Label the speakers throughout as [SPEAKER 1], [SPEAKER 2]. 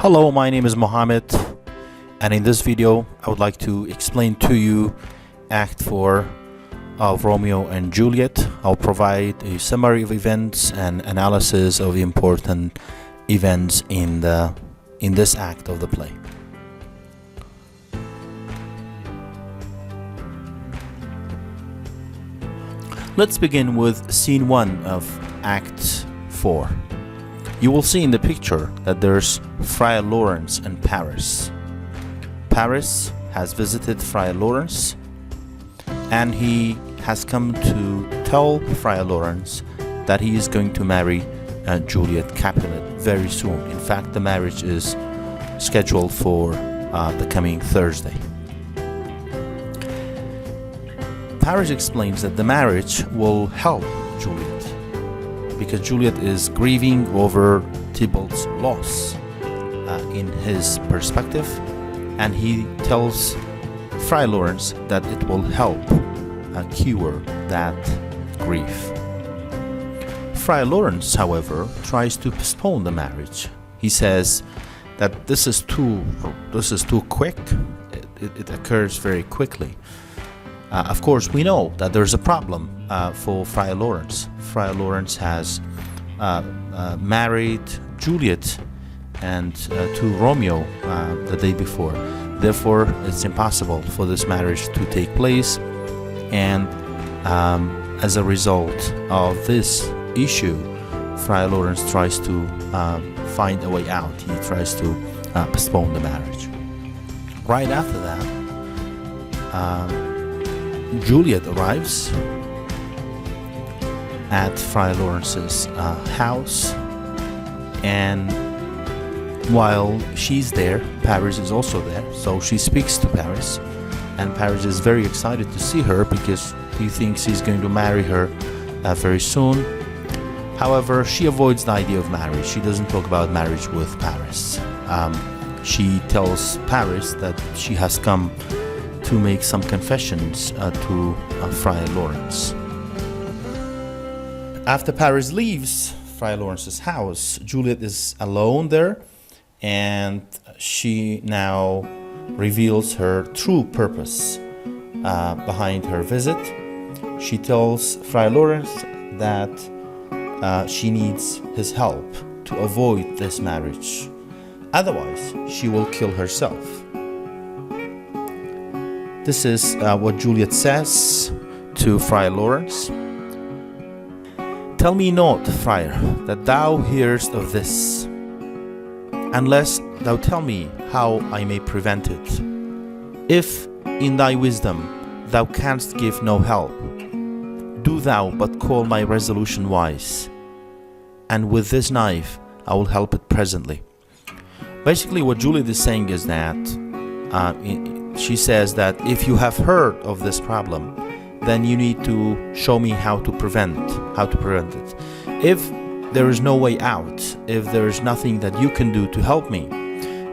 [SPEAKER 1] Hello, my name is Mohammed, and in this video I would like to explain to you Act 4 of Romeo and Juliet. I'll provide a summary of events and analysis of the important events in this act of the play. Let's begin with scene 1 of Act 4. You will see in the picture that there's Friar Lawrence in Paris. Paris has visited Friar Lawrence, and he has come to tell Friar Lawrence that he is going to marry Juliet Capulet very soon. In fact, the marriage is scheduled for the coming Thursday. Paris explains that the marriage will help Juliet, because Juliet is grieving over Tybalt's loss in his perspective, and he tells Friar Lawrence that it will help cure that grief. Friar Lawrence, however, tries to postpone the marriage. He says that this is too quick. It occurs very quickly. Of course, we know that there's a problem for Friar Lawrence. Friar Lawrence has married Juliet and to Romeo the day before. Therefore, it's impossible for this marriage to take place. And as a result of this issue, Friar Lawrence tries to find a way out. He tries to postpone the marriage. Right after that, Juliet arrives at Friar Lawrence's house, and while she's there, Paris is also there. So she speaks to Paris, and Paris is very excited to see her because he thinks he's going to marry her very soon. However, she avoids the idea of marriage. She doesn't talk about marriage with Paris. She tells Paris that she has come to make some confessions to Friar Lawrence. After Paris leaves Friar Lawrence's house, Juliet is alone there, and she now reveals her true purpose behind her visit. She tells Friar Lawrence that she needs his help to avoid this marriage. Otherwise, she will kill herself. This is what Juliet says to Friar Lawrence. "Tell me not, friar, that thou hearest of this, unless thou tell me how I may prevent it. If in thy wisdom thou canst give no help, do thou but call my resolution wise, and with this knife I will help it presently." Basically, what Juliet is saying is that she says that if you have heard of this problem, then you need to show me how to prevent it. If there is no way out, if there is nothing that you can do to help me,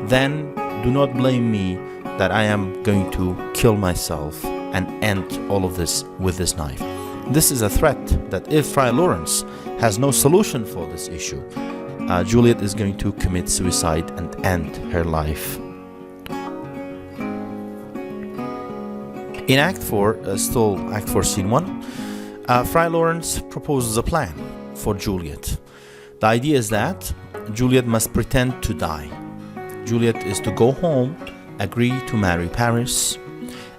[SPEAKER 1] then do not blame me that I am going to kill myself and end all of this with this knife. This is a threat that if Friar Lawrence has no solution for this issue, Juliet is going to commit suicide and end her life. In Act 4, still Act 4, Scene 1, Friar Lawrence proposes a plan for Juliet. The idea is that Juliet must pretend to die. Juliet is to go home, agree to marry Paris,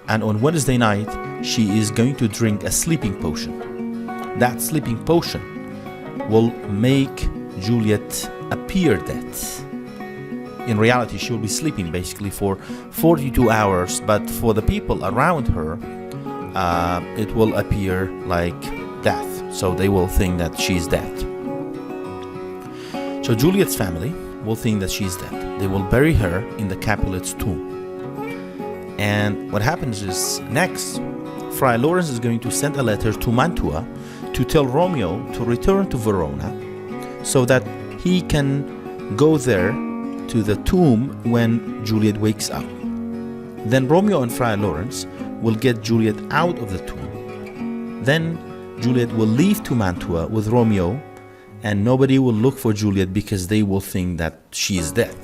[SPEAKER 1] and on Wednesday night, she is going to drink a sleeping potion. That sleeping potion will make Juliet appear dead. In reality, she will be sleeping basically for 42 hours, but for the people around her, it will appear like death. So they will think that she's dead. So Juliet's family will think that she's dead. They will bury her in the Capulet's tomb. And what happens is, next, Friar Lawrence is going to send a letter to Mantua to tell Romeo to return to Verona so that he can go there to the tomb when Juliet wakes up. Then Romeo and Friar Lawrence will get Juliet out of the tomb. Then Juliet will leave to Mantua with Romeo, and nobody will look for Juliet because they will think that she is dead.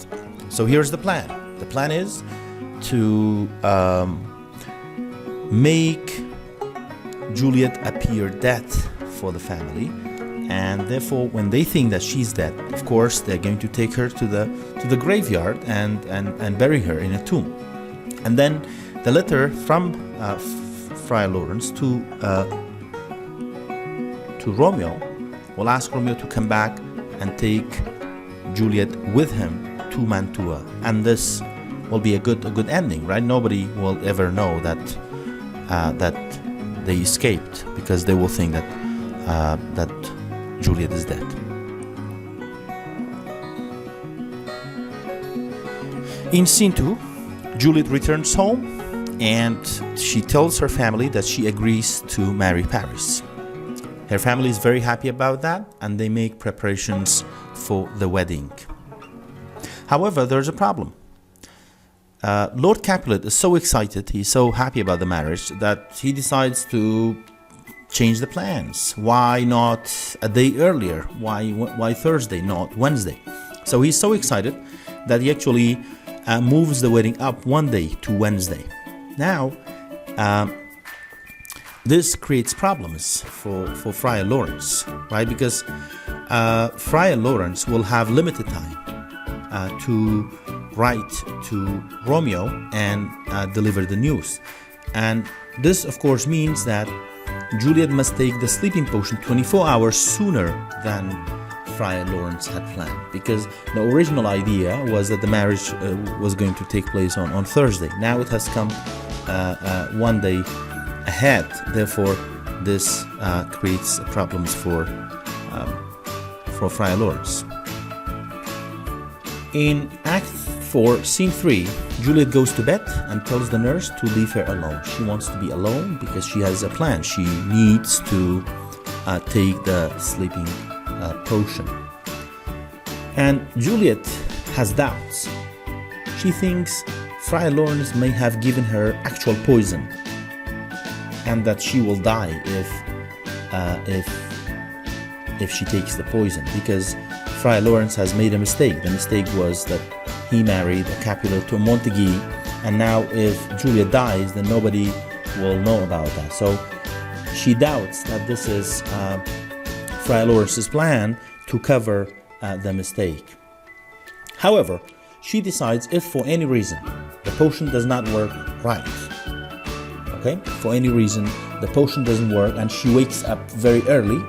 [SPEAKER 1] So here's the plan. The plan is to make Juliet appear dead for the family, and therefore when they think that she's dead, of course they're going to take her to the graveyard and bury her in a tomb. And then the letter from Friar Lawrence to Romeo will ask Romeo to come back and take Juliet with him to Mantua, and this will be a good ending, right? Nobody will ever know that they escaped, because they will think that Juliet is dead. In scene 2, Juliet returns home and she tells her family that she agrees to marry Paris. Her family is very happy about that, and they make preparations for the wedding. However, there's a problem. Lord Capulet is so excited, he's so happy about the marriage, that he decides to change the plans. Why not a day earlier? Why Thursday, not Wednesday? So he's so excited that he actually moves the wedding up one day to Wednesday. Now, this creates problems for Friar Lawrence, right? Because Friar Lawrence will have limited time to write to Romeo and deliver the news. And this, of course, means that Juliet must take the sleeping potion 24 hours sooner than Friar Lawrence had planned, because the original idea was that the marriage was going to take place on Thursday. Now it has come one day ahead. Therefore, this creates problems for Friar Lawrence. In Act 4, Scene 3, Juliet goes to bed and tells the nurse to leave her alone. She wants to be alone because she has a plan. She needs to take the sleeping potion. And Juliet has doubts. She thinks Friar Lawrence may have given her actual poison, and that she will die if she takes the poison, because Friar Lawrence has made a mistake. The mistake was that he married a Capulet to a Montague, and now if Juliet dies, then nobody will know about that. So she doubts that this is Friar Lawrence's plan to cover the mistake. However, she decides, if for any reason the potion does not work right, okay, for any reason the potion doesn't work and she wakes up very early,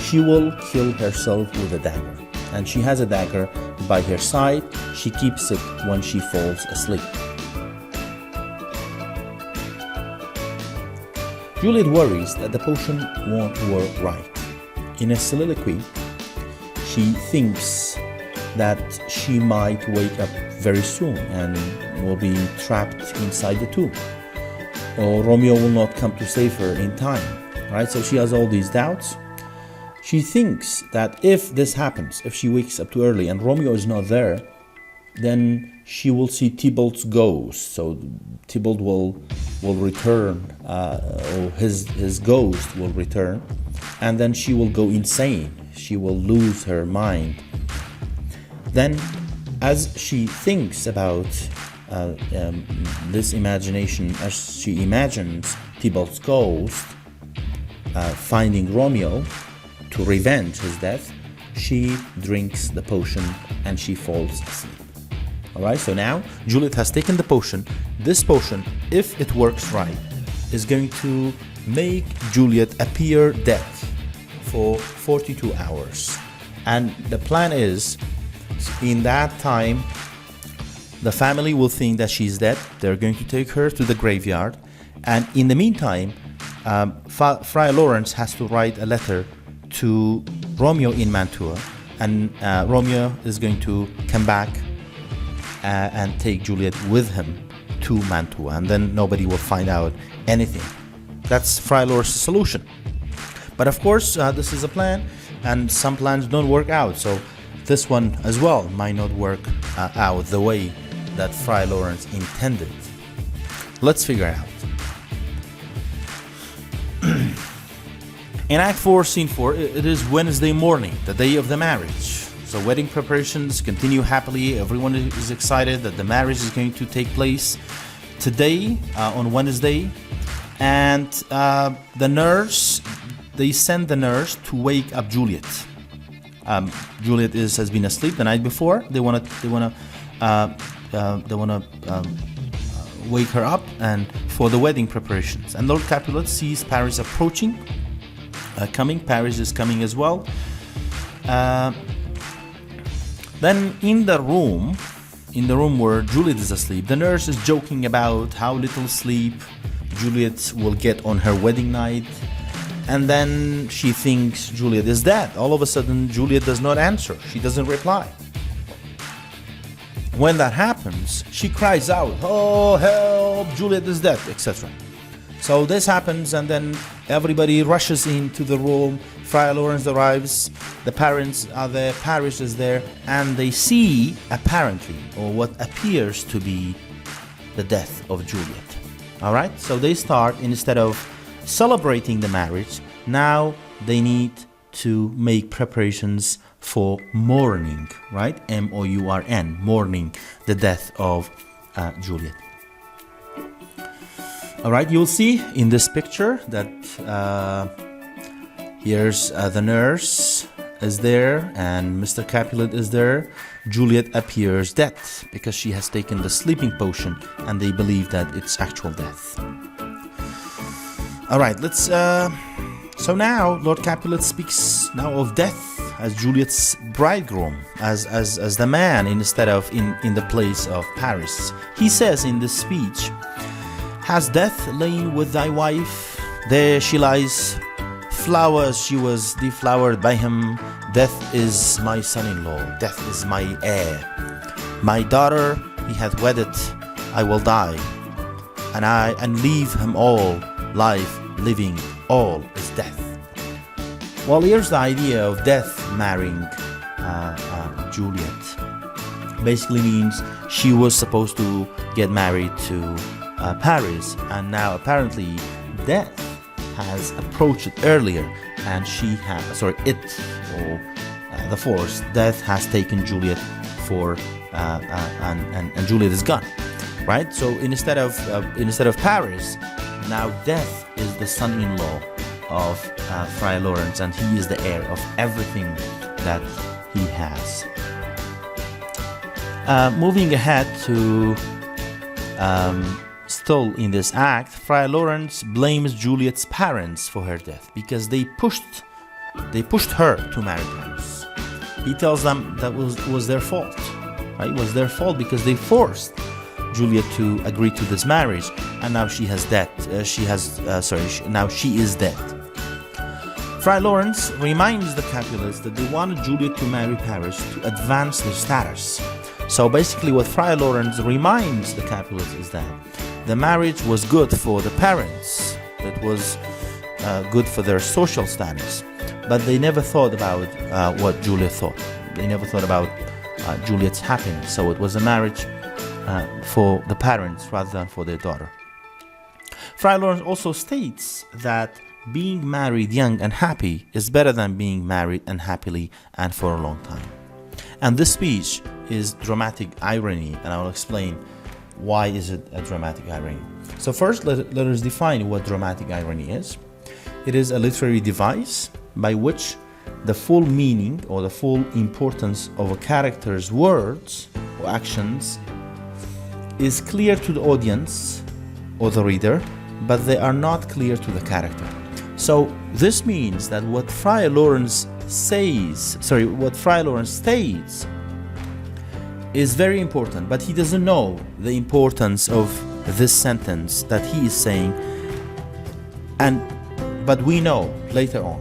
[SPEAKER 1] she will kill herself with a dagger. And she has a dagger by her side. She keeps it when she falls asleep. Juliet worries that the potion won't work right. In a soliloquy, she thinks that she might wake up very soon and will be trapped inside the tomb, or Romeo will not come to save her in time, right? So she has all these doubts. She thinks that if this happens, if she wakes up too early and Romeo is not there, then she will see Tybalt's ghost. So Tybalt will return, or his ghost will return, and then she will go insane. She will lose her mind. Then, as she thinks about this imagination, as she imagines Tybalt's ghost finding Romeo to revenge his death, she drinks the potion and she falls asleep. Alright, so now Juliet has taken the potion. This potion, if it works right, is going to make Juliet appear dead for 42 hours. And the plan is, in that time, the family will think that she's dead. They're going to take her to the graveyard. And in the meantime, Friar Lawrence has to write a letter to Romeo in Mantua, and Romeo is going to come back and take Juliet with him to Mantua, and then nobody will find out anything. That's Friar Lawrence's solution. But of course, this is a plan, and some plans don't work out, so this one as well might not work out the way that Friar Lawrence intended. Let's figure it out. In Act 4, Scene 4, it is Wednesday morning, the day of the marriage. So wedding preparations continue happily. Everyone is excited that the marriage is going to take place today, on Wednesday. And they send the nurse to wake up Juliet. Juliet has been asleep the night before. They want to wake her up and for the wedding preparations. And Lord Capulet sees Paris approaching, coming. Paris is coming as well. Then in the room where Juliet is asleep, the nurse is joking about how little sleep Juliet will get on her wedding night. And then she thinks Juliet is dead. All of a sudden, Juliet does not answer. She doesn't reply. When that happens, she cries out, "Oh, help, Juliet is dead," etc. So this happens, and then everybody rushes into the room. Friar Lawrence arrives, the parents are there, Paris is there, and they see, apparently, or what appears to be, the death of Juliet. All right, so they start, instead of celebrating the marriage, now they need to make preparations for mourning, right? M-O-U-R-N, mourning the death of Juliet. All right, you'll see in this picture that here's the nurse is there and Mr. Capulet is there. Juliet appears dead because she has taken the sleeping potion, and they believe that it's actual death. All right, let's. So now Lord Capulet speaks now of death as Juliet's bridegroom, as the man instead of in the place of Paris. He says in this speech, "Has death lain with thy wife? There she lies, flowers she was deflowered by him. Death is my son-in-law, death is my heir. My daughter he hath wedded, I will die, and leave him all life living, all is death." Well, here's the idea of death marrying Juliet. Basically means she was supposed to get married to Paris, and now apparently death has approached it earlier, and the force, death has taken Juliet for, and Juliet is gone, right? So instead of Paris, now death is the son-in-law of Friar Lawrence, and he is the heir of everything that he has. Moving ahead to still in this act, Friar Lawrence blames Juliet's parents for her death because they pushed her to marry Paris. He tells them that was their fault, right? It was their fault because they forced Juliet to agree to this marriage, and now she has dead. Now she is dead. Friar Lawrence reminds the Capulets that they wanted Juliet to marry Paris to advance their status. So basically, what Friar Lawrence reminds the Capulets is that the marriage was good for the parents. It was good for their social status, but they never thought about what Juliet thought. They never thought about Juliet's happiness. So it was a marriage for the parents rather than for their daughter. Friar Lawrence also states that being married young and happy is better than being married unhappily and for a long time. And this speech is dramatic irony, and I will explain why is it a dramatic irony. So first, let us define what dramatic irony is. It is a literary device by which the full meaning or the full importance of a character's words or actions is clear to the audience or the reader, but they are not clear to the character. So this means that what Friar Lawrence states is very important, but he doesn't know the importance of this sentence that he is saying, but we know later on.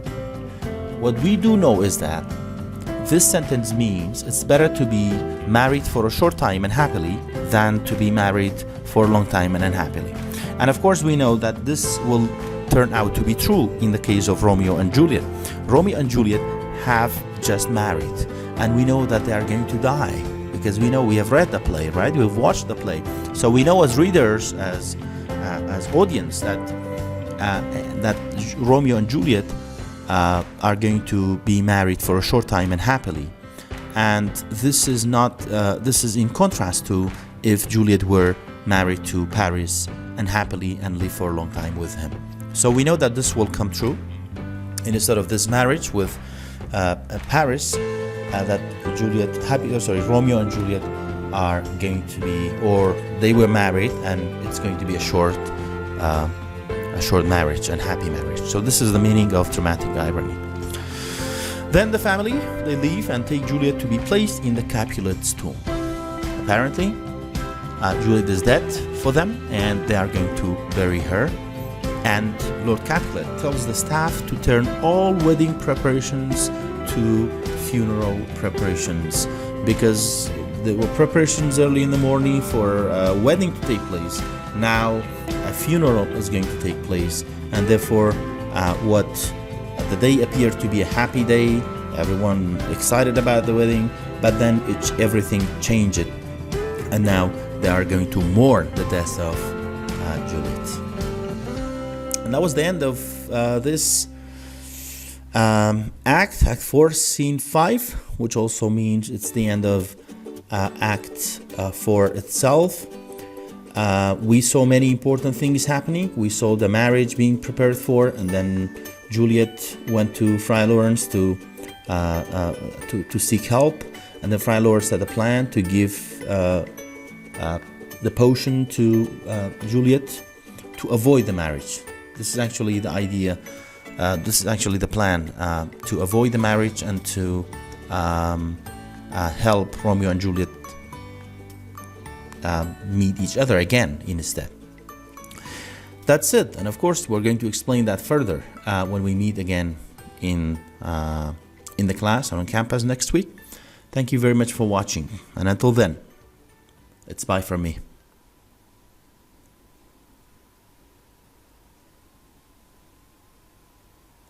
[SPEAKER 1] What we do know is that this sentence means it's better to be married for a short time and happily than to be married for a long time and unhappily. And of course we know that this will turn out to be true in the case of Romeo and Juliet. Romeo and Juliet have just married, and we know that they are going to die because we know, we have read the play, right? We've watched the play, so we know as readers, as audience, that Romeo and Juliet are going to be married for a short time and happily, and this is not. This is in contrast to if Juliet were married to Paris and happily and live for a long time with him. So we know that this will come true. And instead of this marriage with Paris, that Romeo and Juliet are going to be, or they were married, and it's going to be a short marriage and happy marriage. So this is the meaning of dramatic irony. Then the family, they leave and take Juliet to be placed in the Capulets' tomb. Apparently, Juliet is dead for them, and they are going to bury her. And Lord Capulet tells the staff to turn all wedding preparations to funeral preparations, because there were preparations early in the morning for a wedding to take place. Now a funeral is going to take place, and therefore what the day appeared to be a happy day, everyone excited about the wedding, but then everything changed, and now they are going to mourn the death of Juliet. And that was the end of this Act 4, Scene 5, which also means it's the end of Act 4 itself. We saw many important things happening. We saw the marriage being prepared for, and then Juliet went to Friar Lawrence to seek help, and then Friar Lawrence had a plan to give the potion to Juliet to avoid the marriage. This is actually the idea. This is actually the plan, to avoid the marriage and to help Romeo and Juliet meet each other again instead. That's it. And of course, we're going to explain that further when we meet again in the class or on campus next week. Thank you very much for watching. And until then, it's bye from me.